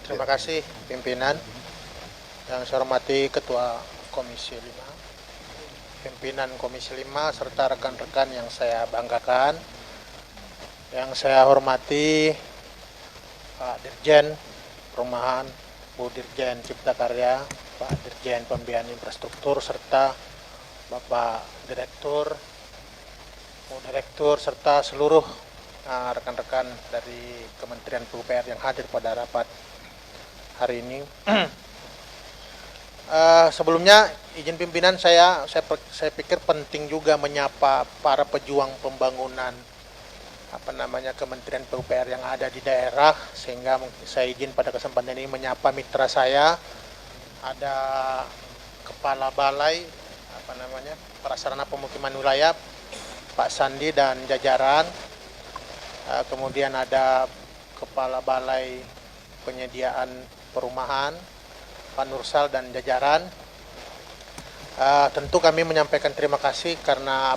Terima kasih pimpinan. Yang saya hormati Ketua Komisi 5, pimpinan Komisi 5, serta rekan-rekan yang saya banggakan. Yang saya hormati Pak Dirjen Perumahan, Bu Dirjen Cipta Karya, Pak Dirjen Pembiayaan Infrastruktur, serta Bapak Direktur, Bu Direktur, serta seluruh rekan-rekan dari Kementerian PUPR yang hadir pada rapat hari ini. Sebelumnya izin pimpinan saya pikir penting juga menyapa para pejuang pembangunan Kementerian PUPR yang ada di daerah, sehingga saya izin pada kesempatan ini menyapa mitra saya. Ada Kepala Balai Prasarana Pemukiman Wilayah Pak Sandi dan jajaran. Kemudian ada Kepala Balai Penyediaan Perumahan Pak Nursal dan jajaran. Tentu kami menyampaikan terima kasih karena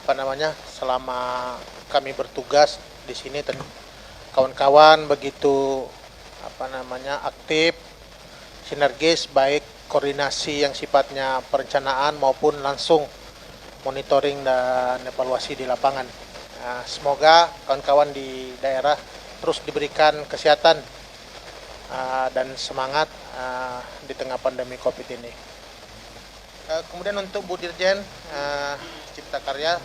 selama kami bertugas di sini kawan-kawan begitu aktif, sinergis, baik koordinasi yang sifatnya perencanaan maupun langsung monitoring dan evaluasi di lapangan. Semoga kawan-kawan di daerah terus diberikan kesehatan dan semangat di tengah pandemi COVID ini. Kemudian untuk Bu Dirjen Cipta Karya,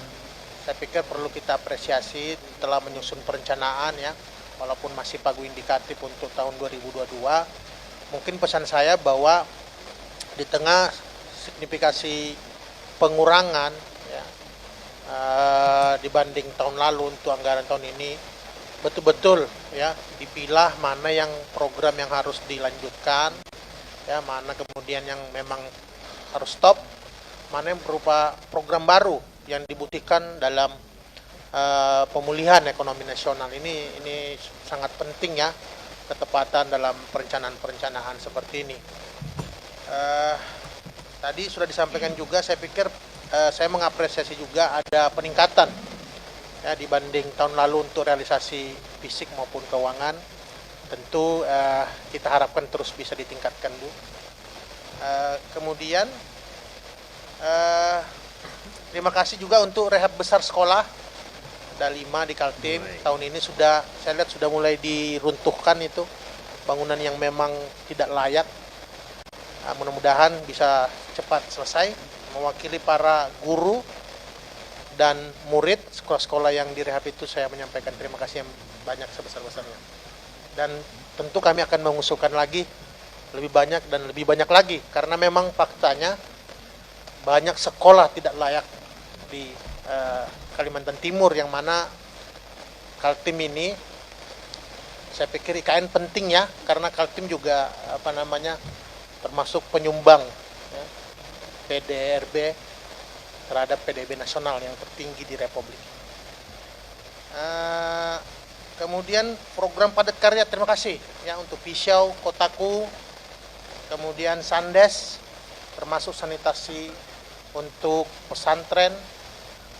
saya pikir perlu kita apresiasi telah menyusun perencanaan ya, walaupun masih pagu indikatif untuk tahun 2022. Mungkin pesan saya bahwa di tengah signifikasi pengurangan ya, dibanding tahun lalu untuk anggaran tahun ini, betul-betul ya dipilah mana yang program yang harus dilanjutkan, ya mana kemudian yang memang harus stop, mana yang berupa program baru yang dibutuhkan dalam pemulihan ekonomi nasional. Ini sangat penting ya, ketepatan dalam perencanaan seperti ini. Tadi sudah disampaikan juga, saya pikir saya mengapresiasi juga ada peningkatan ya dibanding tahun lalu untuk realisasi fisik maupun keuangan. Tentu kita harapkan terus bisa ditingkatkan, Bu. Kemudian terima kasih juga untuk rehab besar sekolah. Ada 5 di Kaltim. Tahun ini saya lihat sudah mulai diruntuhkan itu bangunan yang memang tidak layak. Mudah-mudahan bisa cepat selesai. Mewakili para guru dan murid sekolah-sekolah yang direhab itu, saya menyampaikan terima kasih yang banyak sebesar-besarnya. Dan tentu kami akan mengusulkan lagi lebih banyak dan lebih banyak lagi, karena memang faktanya banyak sekolah tidak layak di Kalimantan Timur, yang mana Kaltim ini saya pikir IKN penting ya, karena Kaltim juga termasuk penyumbang ya, PDRB terhadap PDB nasional yang tertinggi di Republik. Kemudian program padat karya, terima kasih ya untuk Pisau, Kotaku, kemudian Sandes, termasuk sanitasi untuk pesantren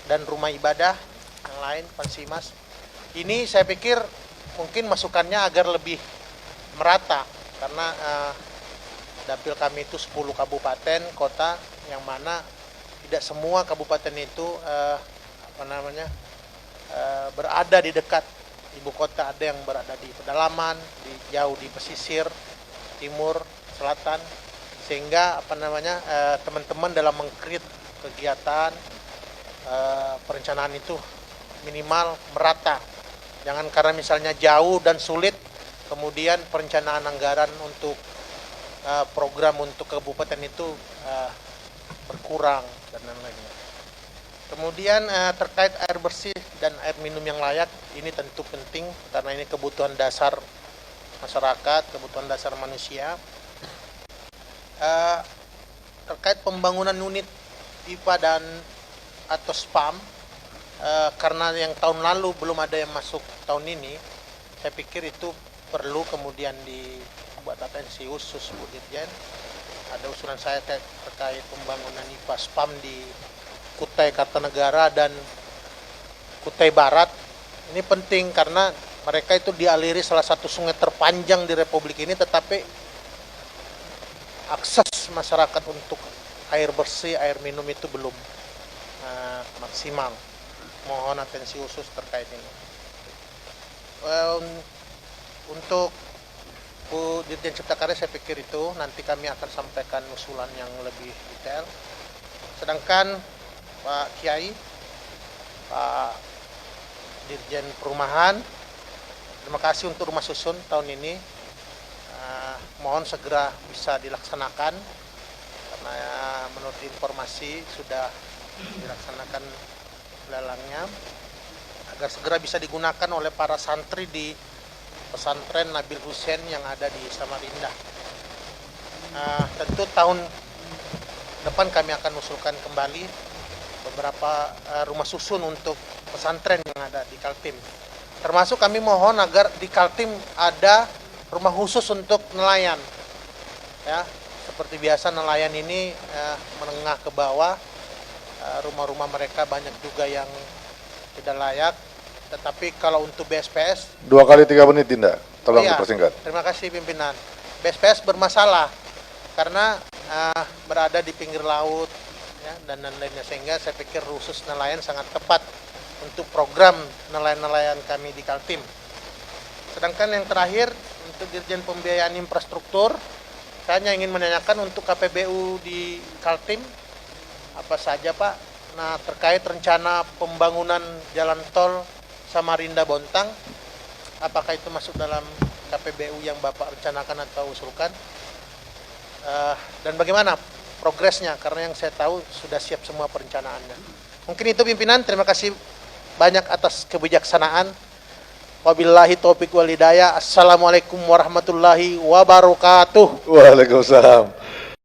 dan rumah ibadah yang lain, Pansimas. Ini saya pikir mungkin masukannya agar lebih merata, karena dapil kami itu 10 kabupaten kota, yang mana tidak semua kabupaten itu berada di dekat ibu kota, ada yang berada di pedalaman, jauh di pesisir timur, selatan, sehingga teman-teman dalam mengkreat kegiatan perencanaan itu minimal merata. Jangan karena misalnya jauh dan sulit kemudian perencanaan anggaran untuk program untuk kabupaten itu berkurang dan lain-lainnya. Kemudian terkait air bersih dan air minum yang layak, ini tentu penting karena ini kebutuhan dasar masyarakat, kebutuhan dasar manusia. Terkait pembangunan unit IPA dan atau SPAM, karena yang tahun lalu belum ada yang masuk tahun ini, saya pikir itu perlu kemudian dibuat atensi khusus, Bu Dirjen. Ada usulan saya terkait pembangunan IPA SPAM di Kutai Kartanegara dan Kutai Barat. Ini penting karena mereka itu dialiri salah satu sungai terpanjang di Republik ini, tetapi akses masyarakat untuk air bersih, air minum itu belum maksimal. Mohon atensi khusus terkait ini. Untuk Bu Dirjen Cipta Karya saya pikir itu nanti kami akan sampaikan usulan yang lebih detail. Sedangkan Pak Kiai, Pak Dirjen Perumahan, terima kasih untuk rumah susun tahun ini. Mohon segera bisa dilaksanakan karena menurut informasi sudah dilaksanakan lelangnya agar segera bisa digunakan oleh para santri di pesantren Nabil Hussein yang ada di Samarinda. Tentu tahun depan kami akan usulkan kembali beberapa rumah susun untuk pesantren yang ada di Kaltim. Termasuk kami mohon agar di Kaltim ada rumah khusus untuk nelayan. Ya, seperti biasa nelayan ini menengah ke bawah, rumah-rumah mereka banyak juga yang tidak layak. Tetapi kalau untuk BSPS 2 kali 3 menit Dinda, tolong dipersingkat. Terima kasih pimpinan. BSPS bermasalah karena berada di pinggir laut ya, dan lain-lainnya, sehingga saya pikir khusus nelayan sangat tepat untuk program nelayan-nelayan kami di Kaltim. Sedangkan yang terakhir untuk Dirjen Pembiayaan Infrastruktur, saya hanya ingin menanyakan untuk KPBU di Kaltim apa saja Pak. Nah, terkait rencana pembangunan jalan tol Samarinda Bontang, apakah itu masuk dalam KPBU yang Bapak rencanakan atau usulkan? Dan bagaimana progresnya? Karena yang saya tahu sudah siap semua perencanaannya. Mungkin itu pimpinan, terima kasih banyak atas kebijaksanaan. Wabillahi taufiq wal hidayah. Assalamualaikum warahmatullahi wabarakatuh. Waalaikumsalam.